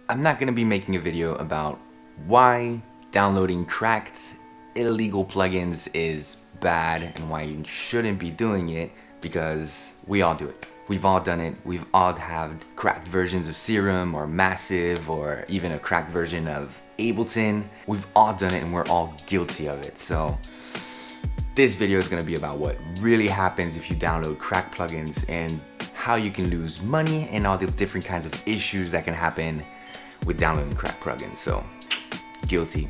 I'm not gonna be making a video about why downloading cracked, illegal plugins is bad and why you shouldn't be doing it, because we all do it. We've all done it. We've all had cracked versions of Serum or Massive or even a cracked version of Ableton. We've all done it and we're all guilty of it. So this video is gonna be about what really happens if you download cracked plugins and how you can lose money and all the different kinds of issues that can happen with downloading cracked plugins. So, guilty.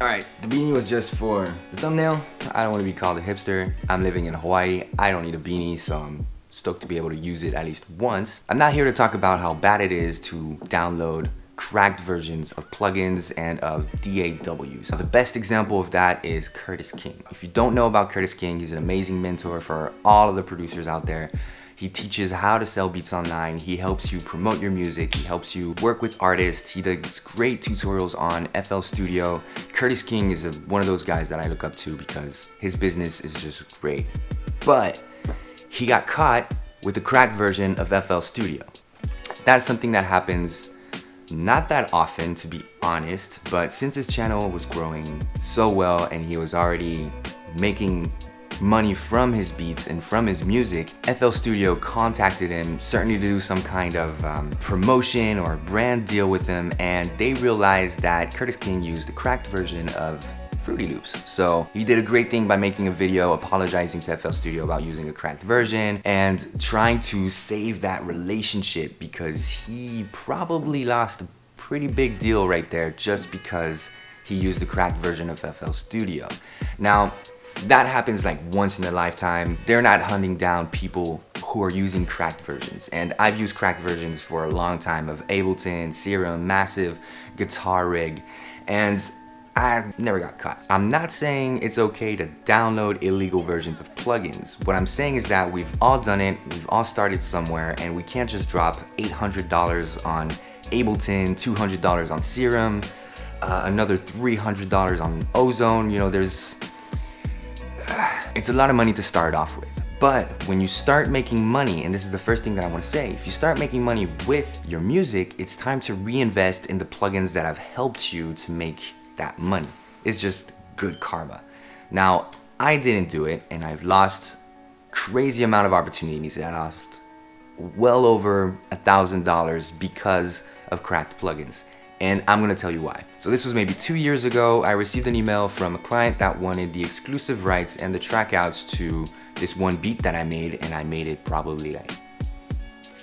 Alright, the beanie was just for the thumbnail. I don't want to be called a hipster. I'm living in Hawaii. I don't need a beanie, so I'm stoked to be able to use it at least once. I'm not here to talk about how bad it is to download cracked versions of plugins and of DAWs. Now, the best example of that is Curtis King. If you don't know about Curtis King, he's an amazing mentor for all of the producers out there. He teaches how to sell beats online. He helps you promote your music. He helps you work with artists. He does great tutorials on FL Studio. Curtis King is one of those guys that I look up to because his business is just great. But he got caught with the cracked version of FL Studio. That's something that happens not that often, to be honest, but since his channel was growing so well and he was already making money from his beats and from his music, FL Studio contacted him, certainly to do some kind of promotion or brand deal with him, and they realized that Curtis King used the cracked version of Fruity Loops. So he did a great thing by making a video apologizing to FL Studio about using a cracked version and trying to save that relationship, because he probably lost a pretty big deal right there just because he used the cracked version of FL Studio. Now, that happens like once in a lifetime. They're not hunting down people who are using cracked versions. And I've used cracked versions for a long time of Ableton, Serum, Massive, Guitar Rig, and I've never got caught. I'm not saying it's okay to download illegal versions of plugins. What I'm saying is that we've all done it, we've all started somewhere, and we can't just drop $800 on Ableton, $200 on Serum, another $300 on Ozone. You know, it's a lot of money to start off with. But when you start making money, and this is the first thing that I want to say, if you start making money with your music, it's time to reinvest in the plugins that have helped you to make that money. It's just good karma. Now, I didn't do it, and I've lost crazy amount of opportunities. I lost well over $1,000 because of cracked plugins. And I'm gonna tell you why. So this was maybe 2 years ago. I received an email from a client that wanted the exclusive rights and the track outs to this one beat that I made, and I made it probably like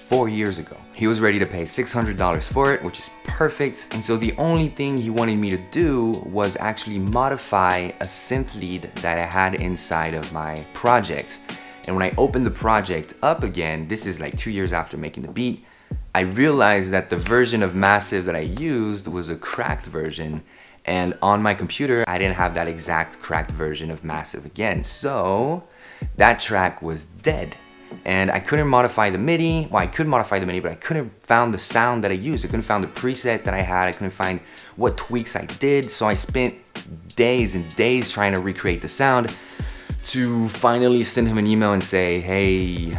4 years ago. He was ready to pay $600 for it, which is perfect. And so the only thing he wanted me to do was actually modify a synth lead that I had inside of my project. And when I opened the project up again, this is like 2 years after making the beat, I realized that the version of Massive that I used was a cracked version, and on my computer I didn't have that exact cracked version of Massive again. So that track was dead, and I couldn't modify the MIDI. Well, I could modify the MIDI, but I couldn't find the sound that I used. I couldn't find the preset that I had. I couldn't find what tweaks I did. So I spent days and days trying to recreate the sound to finally send him an email and say, hey,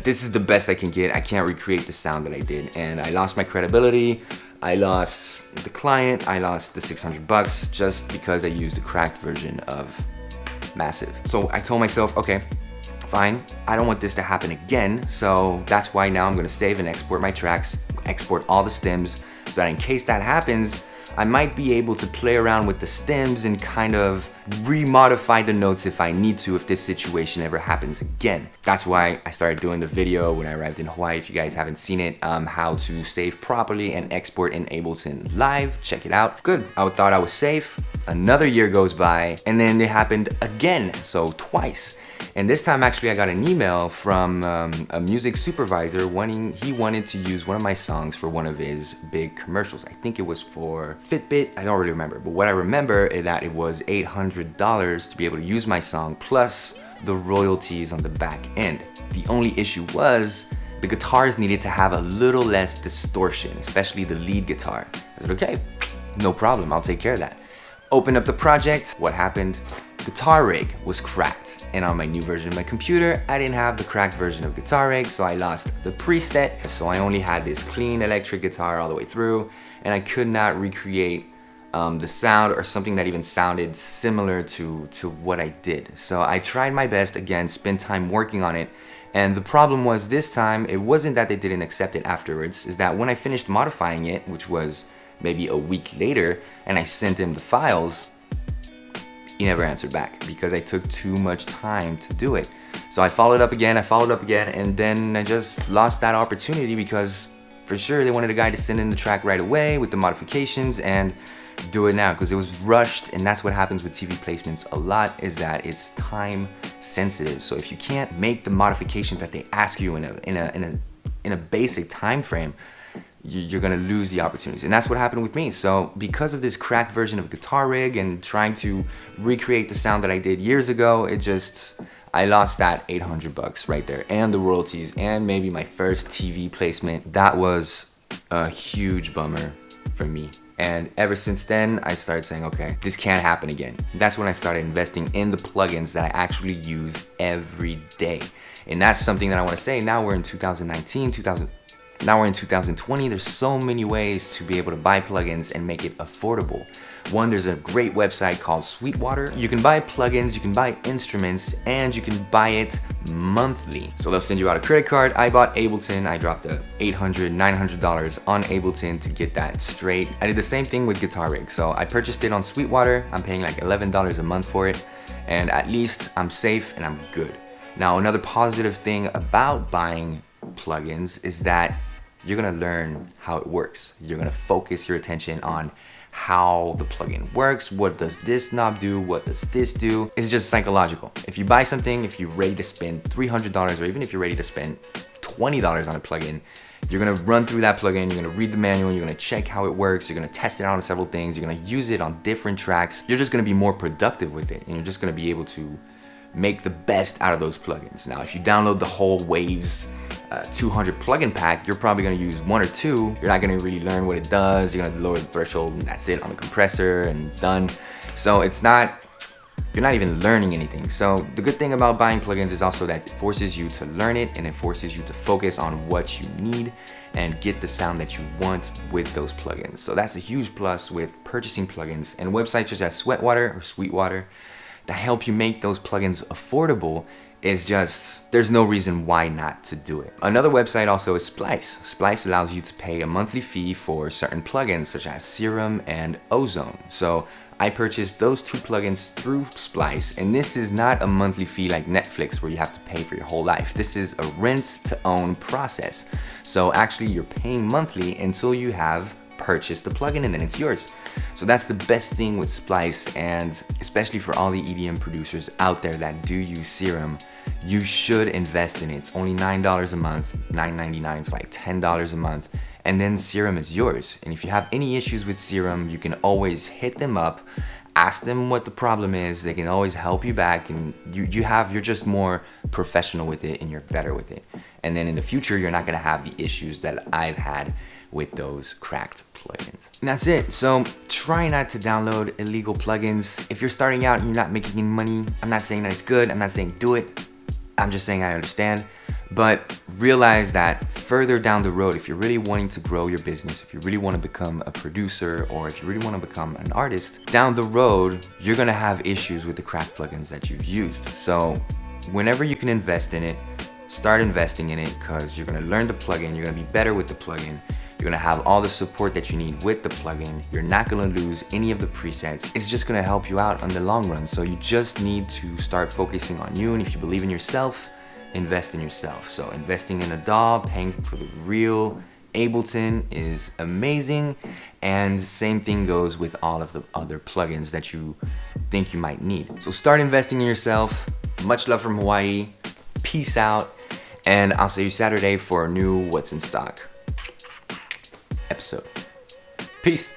this is the best I can get. I can't recreate the sound that I did. And I lost my credibility. I lost the client. I lost the 600 bucks just because I used the cracked version of Massive. So I told myself, okay, fine. I don't want this to happen again. So that's why now I'm gonna save and export my tracks, export all the stems, so that in case that happens, I might be able to play around with the stems and kind of remodify the notes if I need to, if this situation ever happens again. That's why I started doing the video when I arrived in Hawaii. If you guys haven't seen it, how to save properly and export in Ableton Live, check it out. Good, I thought I was safe. Another year goes by, and then it happened again, so twice. And this time actually I got an email from a music supervisor he wanted to use one of my songs for one of his big commercials. I think it was for Fitbit, I don't really remember. But what I remember is that it was $800 to be able to use my song, plus the royalties on the back end. The only issue was the guitars needed to have a little less distortion, especially the lead guitar. I said, okay, no problem, I'll take care of that. Open up the project. What happened? guitar rig was cracked, and on my new version of my computer I didn't have the cracked version of guitar rig, so I lost the preset. So I only had this clean electric guitar all the way through, and I could not recreate the sound or something that even sounded similar to what I did. So I tried my best, again, spent time working on it, and the problem was this time it wasn't that they didn't accept it afterwards, is that when I finished modifying it, which was maybe a week later, and I sent him the files, he never answered back because I took too much time to do it. So I followed up again, and then I just lost that opportunity because for sure they wanted a guy to send in the track right away with the modifications and do it now, because it was rushed. And that's what happens with TV placements a lot, is that it's time sensitive. So if you can't make the modifications that they ask you in a basic time frame, you're gonna lose the opportunities. And that's what happened with me. So because of this cracked version of guitar rig and trying to recreate the sound that I did years ago, I lost that 800 bucks right there, and the royalties, and maybe my first TV placement. That was a huge bummer for me. And ever since then, I started saying, okay, this can't happen again. That's when I started investing in the plugins that I actually use every day. And that's something that I wanna say. Now we're in 2019, now we're in 2020, there's so many ways to be able to buy plugins and make it affordable. One, there's a great website called Sweetwater. You can buy plugins, you can buy instruments, and you can buy it monthly. So they'll send you out a credit card. I bought Ableton. I dropped the $800, $900 on Ableton to get that straight. I did the same thing with Guitar Rig. So I purchased it on Sweetwater. I'm paying like $11 a month for it, and at least I'm safe and I'm good. Now, another positive thing about buying plugins is that you're gonna learn how it works. You're gonna focus your attention on how the plugin works. What does this knob do? What does this do? It's just psychological. If you buy something, if you're ready to spend $300, or even if you're ready to spend $20 on a plugin, you're gonna run through that plugin, you're gonna read the manual, you're gonna check how it works, you're gonna test it out on several things, you're gonna use it on different tracks. You're just gonna be more productive with it, and you're just gonna be able to make the best out of those plugins. Now, if you download the whole Waves 200 plugin pack, you're probably gonna use one or two. You're not gonna really learn what it does. You're gonna lower the threshold and that's it on the compressor and done. So you're not even learning anything. So the good thing about buying plugins is also that it forces you to learn it, and it forces you to focus on what you need and get the sound that you want with those plugins. So that's a huge plus with purchasing plugins, and websites such as Sweetwater that help you make those plugins affordable. Is just, there's no reason why not to do it. Another website also is Splice. Splice allows you to pay a monthly fee for certain plugins such as Serum and Ozone. So I purchased those two plugins through Splice, and this is not a monthly fee like Netflix where you have to pay for your whole life. This is a rent to own process. So actually you're paying monthly until you have purchased the plugin, and then it's yours. So that's the best thing with Splice, and especially for all the EDM producers out there that do use Serum, you should invest in it. It's only $9 a month, $9.99, so like $10 a month, and then Serum is yours. And if you have any issues with Serum, you can always hit them up, ask them what the problem is. They can always help you back, and you're just more professional with it, and you're better with it. And then in the future, you're not gonna have the issues that I've had with those cracked plugins. And that's it. So try not to download illegal plugins. If you're starting out and you're not making any money, I'm not saying that it's good, I'm not saying do it. I'm just saying I understand. But realize that further down the road, if you're really wanting to grow your business, if you really want to become a producer, or if you really want to become an artist, down the road, you're gonna have issues with the cracked plugins that you've used. So whenever you can invest in it, start investing in it, because you're gonna learn the plugin, you're gonna be better with the plugin, you're gonna have all the support that you need with the plugin, you're not gonna lose any of the presets. It's just gonna help you out on the long run. So you just need to start focusing on you, and if you believe in yourself, invest in yourself. So investing in a DAW, paying for the real Ableton is amazing, and same thing goes with all of the other plugins that you think you might need. So start investing in yourself. Much love from Hawaii. Peace out, and I'll see you Saturday for a new What's in Stock episode. Peace.